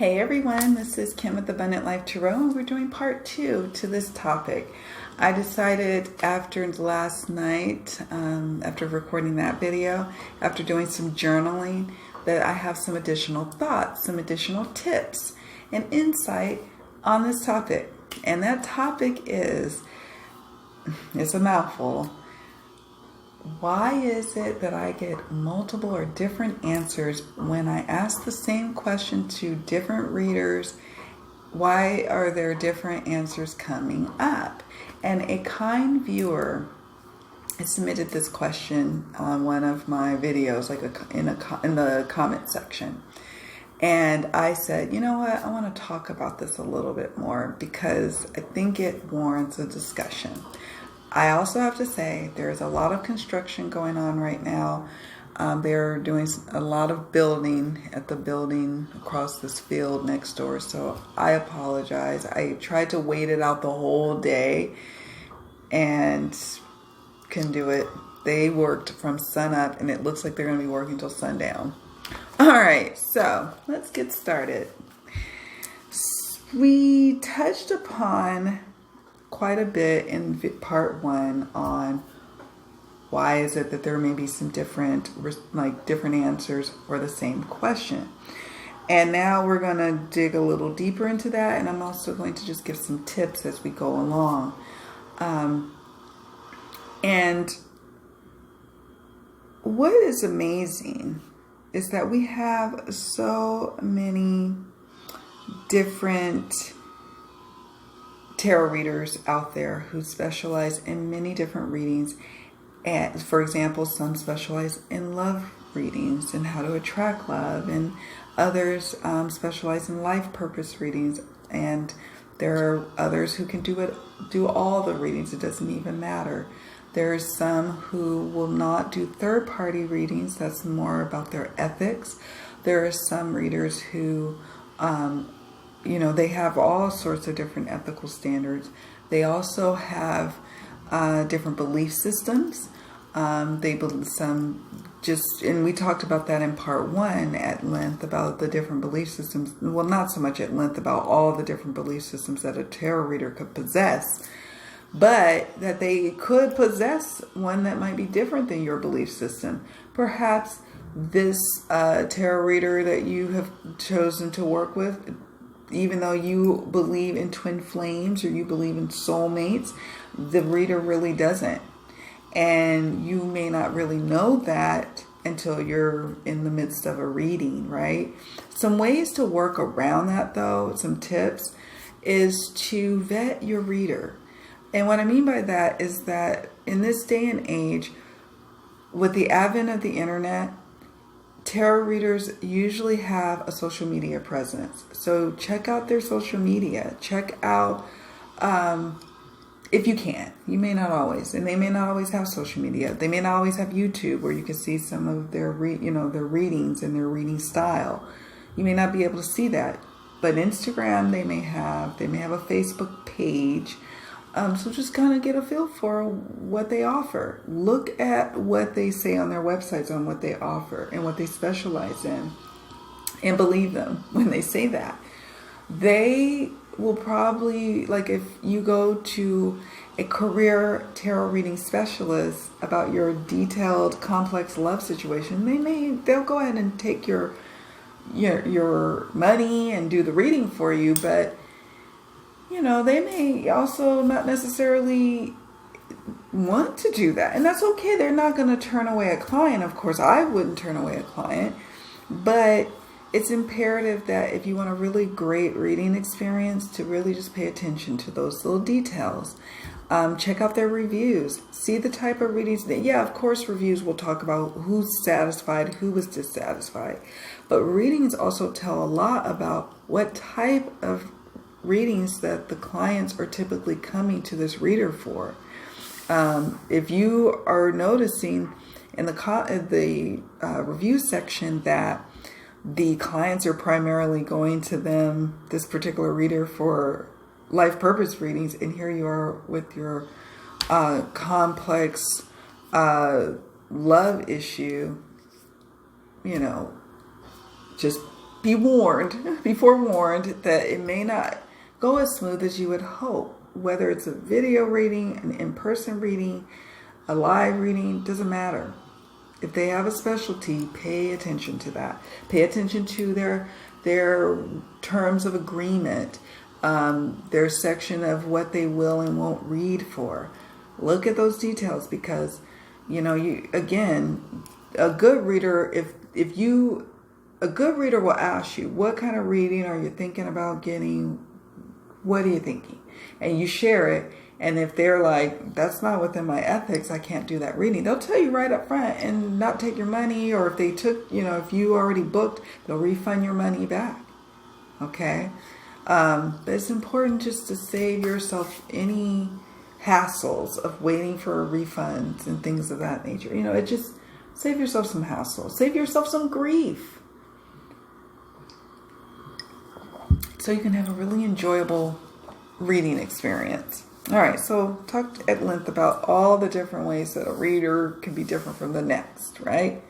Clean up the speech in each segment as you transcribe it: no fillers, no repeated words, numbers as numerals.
Hey everyone, this is Kim with Abundant Life Tarot, and we're doing part 2 to this topic. I decided after last night, after recording that video, after doing some journaling, that I have some additional thoughts, some additional tips, and insight on this topic. And that topic is, it's a mouthful. Why is it that I get multiple or different answers when I ask the same question to different readers? Why are there different answers coming up? And a kind viewer submitted this question on one of my videos, like in the comment section. And I said, you know what, I want to talk about this a little bit more because I think it warrants a discussion. I also have to say there's a lot of construction going on right now. They're doing a lot of building at the building across this field next door. So I apologize. I tried to wait it out the whole day and couldn't do it. They worked from sun up and it looks like they're going to be working till sundown. All right, so let's get started. We touched upon quite a bit in part 1 on why is it that there may be some different answers for the same question. And now we're going to dig a little deeper into that, and I'm also going to just give some tips as we go along. And what is amazing is that we have so many different tarot readers out there who specialize in many different readings. And for example, some specialize in love readings and how to attract love, and others specialize in life purpose readings, and there are others who can do all the readings. It doesn't even matter. There's some who will not do third-party readings. That's more about their ethics. There are some readers who they have all sorts of different ethical standards. They also have different belief systems. And we talked about that in part 1 at length about the different belief systems. Well, not so much at length about all the different belief systems that a tarot reader could possess, but that they could possess one that might be different than your belief system. Perhaps this tarot reader that you have chosen to work with, even though you believe in twin flames or you believe in soulmates, the reader really doesn't. And you may not really know that until you're in the midst of a reading, right? Some ways to work around that, though, some tips, is to vet your reader. And what I mean by that is that in this day and age, with the advent of the internet, tarot readers usually have a social media presence. So check out their social media. Check out, if you can. You may not always. And they may not always have social media. They may not always have YouTube where you can see some of their their readings and their reading style. You may not be able to see that. But Instagram they may have a Facebook page. So just kind of get a feel for what they offer. Look at what they say on their websites on what they offer and what they specialize in. And believe them when they say that. They will probably, like if you go to a career tarot reading specialist about your detailed, complex love situation, they'll go ahead and take your money and do the reading for you, but they may also not necessarily want to do that. And that's okay. They're not going to turn away a client. Of course, I wouldn't turn away a client. But it's imperative that if you want a really great reading experience, to really just pay attention to those little details. Check out their reviews. See the type of readings. Of course, reviews will talk about who's satisfied, who was dissatisfied. But readings also tell a lot about what type of readings that the clients are typically coming to this reader for. If you are noticing in the review section that the clients are primarily going to this particular reader for life purpose readings, and here you are with your complex love issue, just be forewarned that it may not go as smooth as you would hope. Whether it's a video reading, an in-person reading, a live reading, doesn't matter. If they have a specialty, pay attention to that. Pay attention to their terms of agreement, their section of what they will and won't read for. Look at those details, because a good reader, a good reader will ask you, what kind of reading are you thinking about getting? What are you thinking? And you share it. And if they're like, that's not within my ethics, I can't do that reading, they'll tell you right up front and not take your money. Or if they took, if you already booked, they'll refund your money back. Okay? But it's important just to save yourself any hassles of waiting for refunds and things of that nature. It just save yourself some hassle. Save yourself some grief. So you can have a really enjoyable reading experience. All right, so talked at length about all the different ways that a reader can be different from the next, right?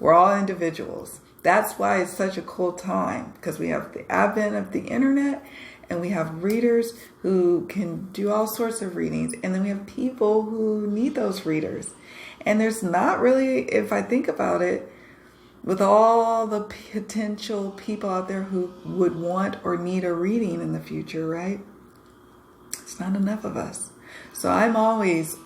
We're all individuals. That's why it's such a cool time, because we have the advent of the internet, and we have readers who can do all sorts of readings, and then we have people who need those readers. And there's not really, if I think about it, with all the potential people out there who would want or need a reading in the future, right? It's not enough of us. So I'm always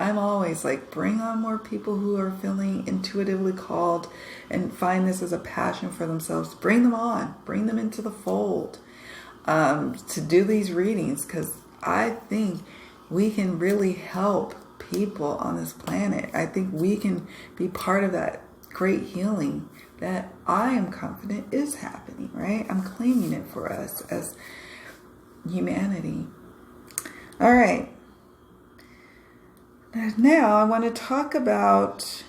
like, bring on more people who are feeling intuitively called and find this as a passion for themselves. Bring them on, bring them into the fold to do these readings, because I think we can really help people on this planet. I think we can be part of that great healing that I am confident is happening, right? I'm claiming it for us as humanity. All right. Now I want to talk about,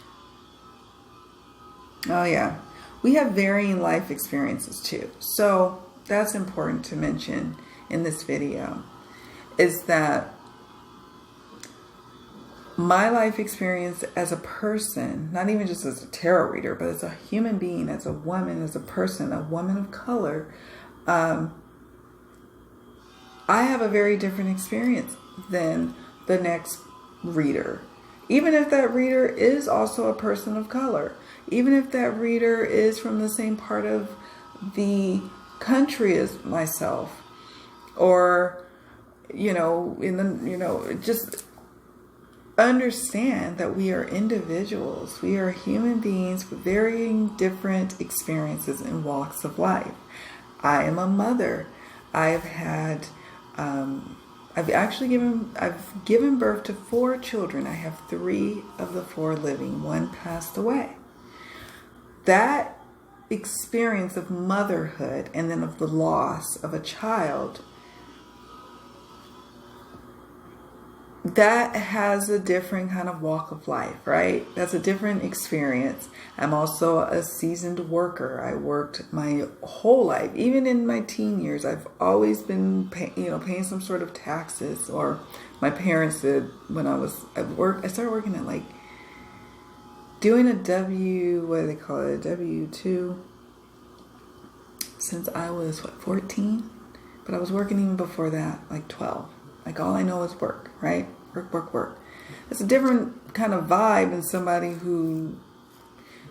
we have varying life experiences too. So that's important to mention in this video, is that my life experience as a person, not even just as a tarot reader, but as a human being, as a woman, as a person, a woman of color, I have a very different experience than the next reader. Even if that reader is also a person of color, even if that reader is from the same part of the country as myself, or, just understand that we are individuals. We are human beings with varying different experiences and walks of life. I am a mother. I've given birth to 4 children. I have 3 of the 4 living. 1 passed away. That experience of motherhood and then of the loss of a child, that has a different kind of walk of life, right? That's a different experience. I'm also a seasoned worker. I worked my whole life. Even in my teen years, I've always been paying some sort of taxes, or my parents did when I started working at doing a W2 since I was 14, but I was working even before that, 12. All I know is work, right? Work. It's a different kind of vibe than somebody who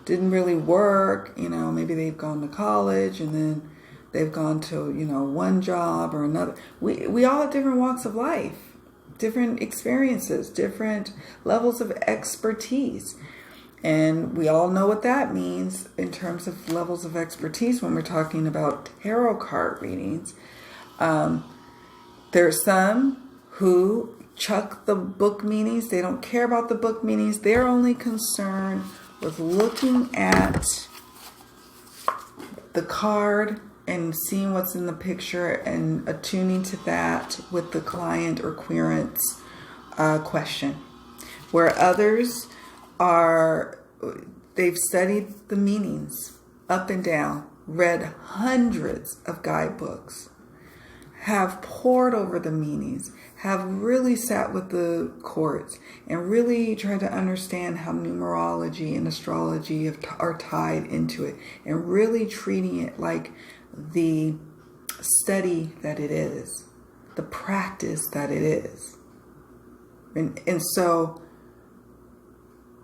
didn't really work. Maybe they've gone to college and then they've gone to, one job or another. We all have different walks of life, different experiences, different levels of expertise. And we all know what that means in terms of levels of expertise when we're talking about tarot card readings. There are some who chuck the book meanings. They don't care about the book meanings. They're only concerned with looking at the card and seeing what's in the picture and attuning to that with the client or querent's question. Where others they've studied the meanings up and down, read hundreds of guidebooks, have pored over the meanings, have really sat with the courts and really tried to understand how numerology and astrology are tied into it, and really treating it like the study that it is, the practice that it is. And so,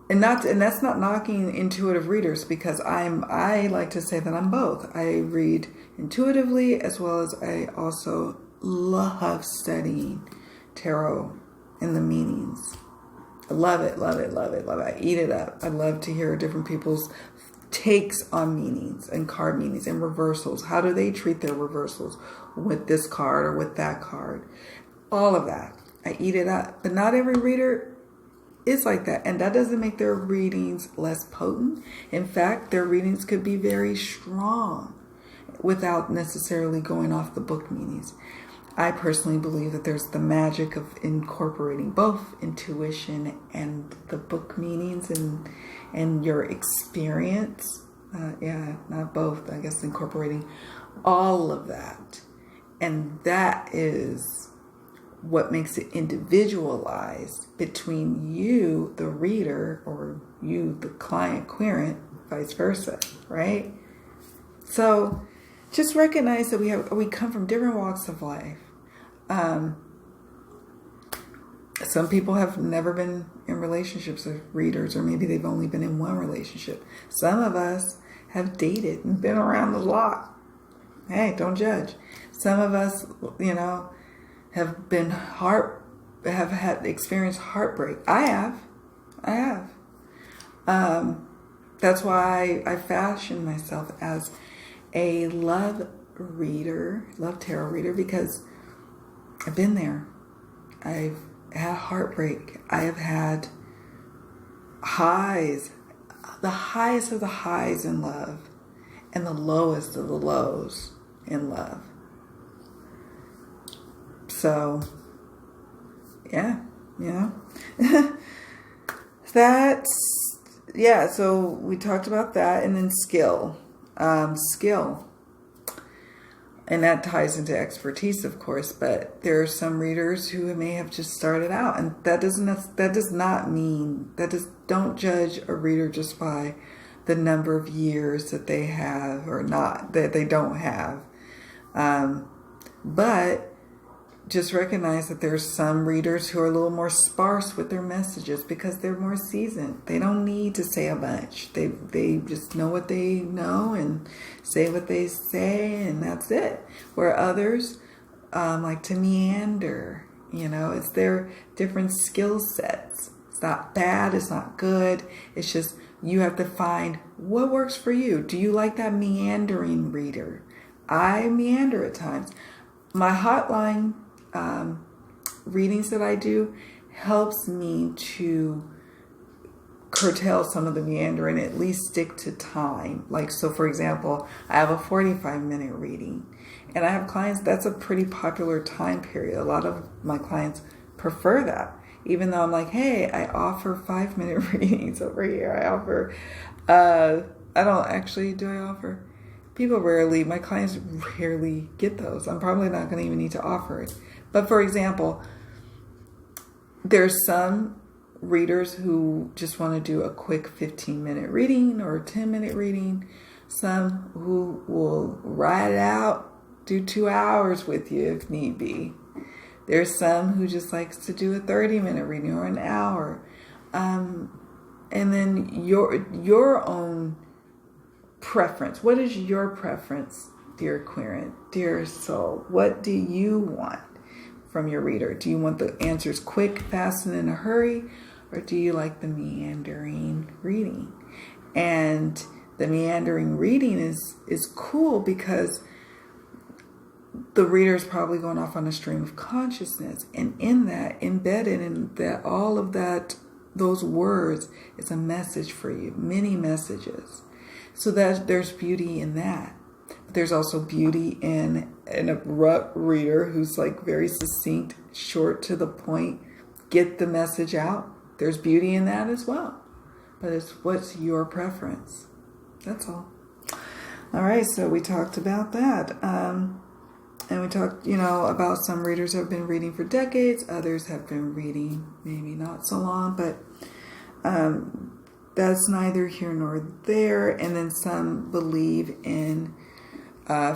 and that's not knocking intuitive readers, because I like to say that I'm both. I read intuitively, as well as I also love studying tarot and the meanings. I love it, love it, love it, love it. I eat it up. I love to hear different people's takes on meanings and card meanings and reversals. How do they treat their reversals with this card or with that card? All of that. I eat it up. But not every reader is like that. And that doesn't make their readings less potent. In fact, their readings could be very strong without necessarily going off the book meanings. I personally believe that there's the magic of incorporating both intuition and the book meanings and your experience. Not both. I guess incorporating all of that. And that is what makes it individualized between you, the reader, or you, the client, querent, vice versa, right? So just recognize that we come from different walks of life. Some people have never been in relationships with readers, or maybe they've only been in one relationship. Some of us have dated and been around the block. Hey, don't judge. Some of us, have had experienced heartbreak. I have. That's why I fashion myself as a love tarot reader, because I've been there. I've had heartbreak. I have had highs, the highest of the highs in love, and the lowest of the lows in love. So, so we talked about that, and then skill. And that ties into expertise, of course, but there are some readers who may have just started out, and don't judge a reader just by the number of years that they have or not, that they don't have. But just recognize that there's some readers who are a little more sparse with their messages because they're more seasoned. They don't need to say a bunch. They just know what they know and say what they say, and that's it. Where others like to meander. It's their different skill sets. It's not bad. It's not good. It's just you have to find what works for you. Do you like that meandering reader? I meander at times. My hotline readings that I do helps me to curtail some of the meandering, at least stick to time. Like, so for example, I have a 45-minute reading, and I have clients, that's a pretty popular time period. A lot of my clients prefer that, even though I'm like, hey, I offer 5-minute readings over here. I offer, my clients rarely get those. I'm probably not going to even need to offer it. But for example, there's some readers who just want to do a quick 15-minute reading or a 10-minute reading. Some who will ride it out, do 2 hours with you if need be. There's some who just likes to do a 30-minute reading or an hour. And then your own preference. What is your preference, dear querent, dear soul? What do you want from your reader? Do you want the answers quick, fast, and in a hurry? Or do you like the meandering reading? And the meandering reading is cool because the reader is probably going off on a stream of consciousness. And in that, embedded in that, all of that, those words, is a message for you, many messages. So that there's beauty in that. But there's also beauty in an abrupt reader who's like very succinct, short to the point, get the message out. There's beauty in that as well. But it's what's your preference. That's all. All right, so we talked about that. And we talked, about some readers have been reading for decades. Others have been reading maybe not so long, but that's neither here nor there. And then some believe in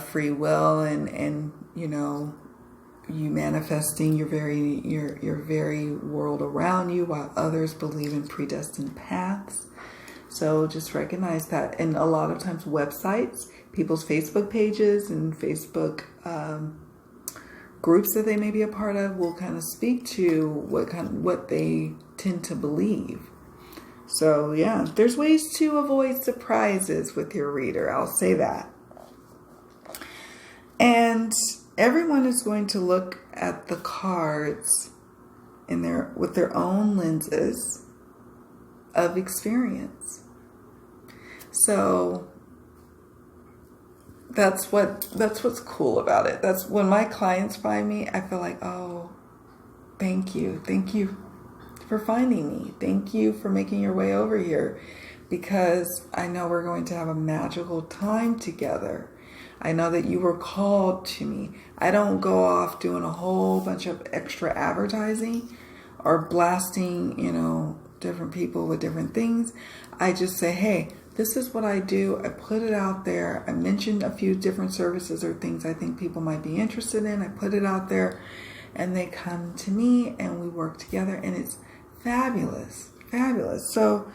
free will and you manifesting your very world around you, while others believe in predestined paths. So just recognize that. And a lot of times websites, people's Facebook pages and Facebook groups that they may be a part of will kind of speak to what they tend to believe. So yeah, there's ways to avoid surprises with your reader. I'll say that. And everyone is going to look at the cards with their own lenses of experience. So that's what's cool about it. That's when my clients find me, I feel like, oh, thank you for finding me. Thank you for making your way over here, because I know we're going to have a magical time together. I know that you were called to me. I don't go off doing a whole bunch of extra advertising or blasting, different people with different things. I just say, hey, this is what I do. I put it out there. I mentioned a few different services or things I think people might be interested in. I put it out there and they come to me and we work together, and it's fabulous. So,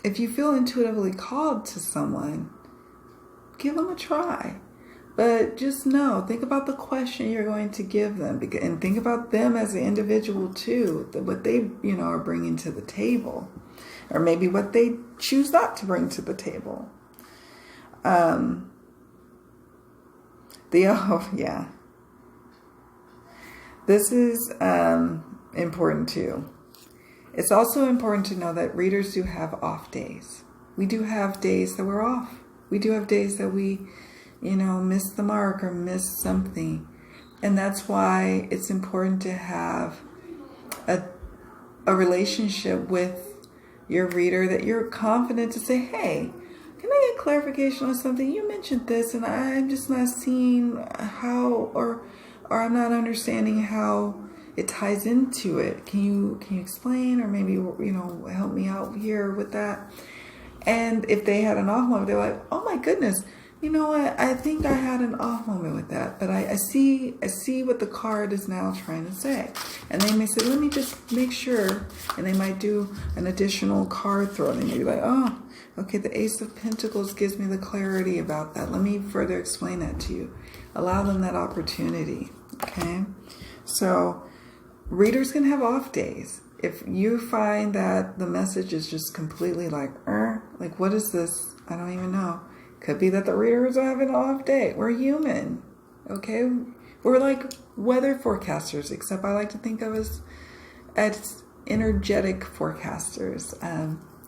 if you feel intuitively called to someone, give them a try. But just think about the question you're going to give them, and think about them as an individual too, what they, are bringing to the table, or maybe what they choose not to bring to the table. This is important too. It's also important to know that readers do have off days. We do have days that we're off. We do have days that we, miss the mark or miss something. And that's why it's important to have a relationship with your reader that you're confident to say, hey, can I get clarification on something? You mentioned this and I'm just not seeing how, or I'm not understanding how it ties into it. Can you explain, or maybe, help me out here with that? And if they had an off moment, they're like, oh my goodness, you know what? I think I had an off moment with that, but I see what the card is now trying to say. And they may say, let me just make sure. And they might do an additional card throw. And they may be like, oh, okay, the Ace of Pentacles gives me the clarity about that. Let me further explain that to you. Allow them that opportunity. Okay. So readers can have off days. If you find that the message is just completely like what is this? I don't even know. Could be that the reader is having an off day. We're human. Okay. We're like weather forecasters, except I like to think of us as energetic forecasters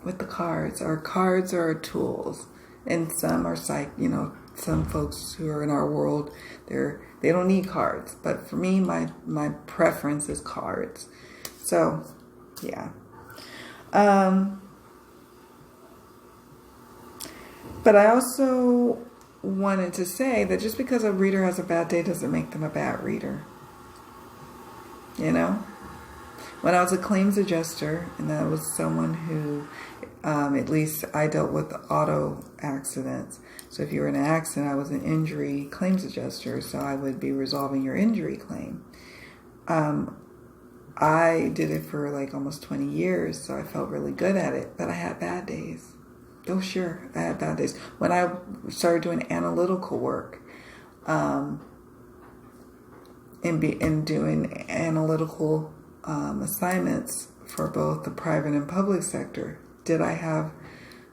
with the cards. Our cards are our tools, and some are some folks who are in our world, they don't need cards. But for me, my preference is cards. So, yeah. But I also wanted to say that just because a reader has a bad day doesn't make them a bad reader. When I was a claims adjuster, and that was someone who, at least I dealt with auto accidents. So if you were in an accident, I was an injury claims adjuster, so I would be resolving your injury claim. I did it for like almost 20 years, so I felt really good at it, but I had bad days. Oh, sure, I had bad days. When I started doing analytical work, and doing analytical assignments for both the private and public sector, did I have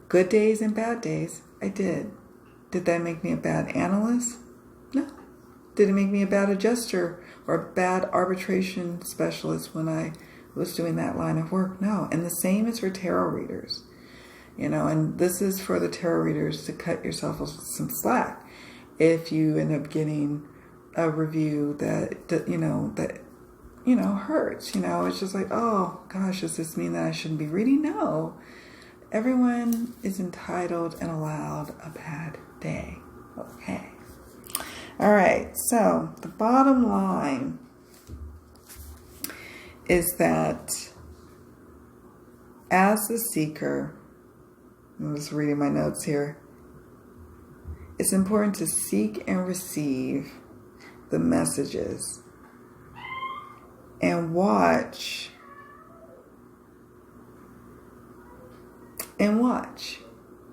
good days and bad days? I did. Did that make me a bad analyst? No. Did it make me a bad adjuster or a bad arbitration specialist when I was doing that line of work? No. And the same is for tarot readers. And this is for the tarot readers to cut yourself some slack. If you end up getting a review that hurts, it's just like, oh gosh, does this mean that I shouldn't be reading? No. Everyone is entitled and allowed a bad day. Okay. All right, so the bottom line is that as the seeker, I'm just reading my notes here, it's important to seek and receive the messages and watch.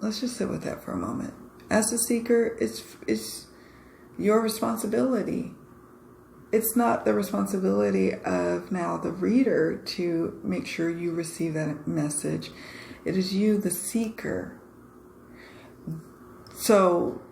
Let's just sit with that for a moment. As a seeker, it's your responsibility. It's not the responsibility of now the reader to make sure you receive that message. It is you, the seeker. So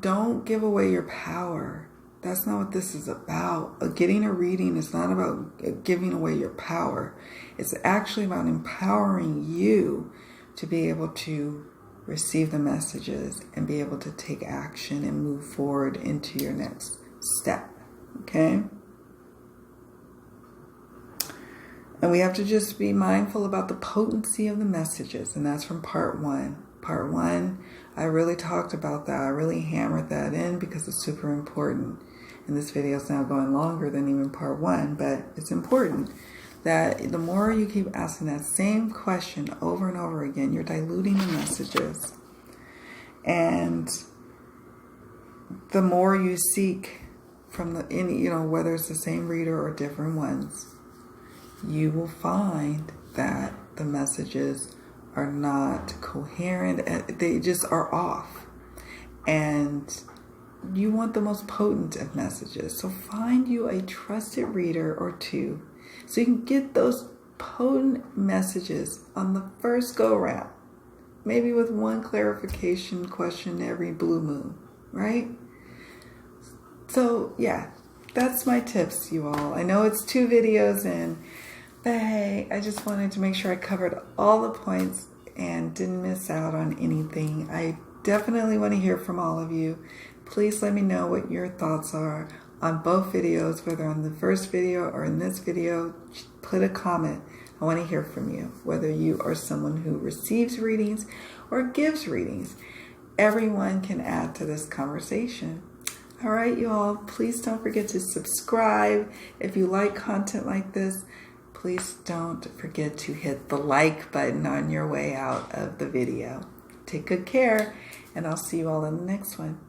don't give away your power. That's not what this is about. Getting a reading is not about giving away your power. It's actually about empowering you to be able to receive the messages and be able to take action and move forward into your next step. Okay? And we have to just be mindful about the potency of the messages. And that's from part 1. Part 1, I really talked about that. I really hammered that in because it's super important. And this video is now going longer than even part 1, but it's important that the more you keep asking that same question over and over again, you're diluting the messages. And the more you seek from whether it's the same reader or different ones, you will find that the messages are not coherent. They just are off. And you want the most potent of messages. So find you a trusted reader or two so you can get those potent messages on the first go round. Maybe with one clarification question every blue moon, right? So yeah, that's my tips, you all. I know it's 2 videos in, but hey, I just wanted to make sure I covered all the points and didn't miss out on anything. I definitely want to hear from all of you. Please let me know what your thoughts are on both videos, whether on the first video or in this video. Put a comment. I want to hear from you, whether you are someone who receives readings or gives readings. Everyone can add to this conversation. All right, you all, please don't forget to subscribe. If you like content like this, please don't forget to hit the like button on your way out of the video. Take good care, and I'll see you all in the next one.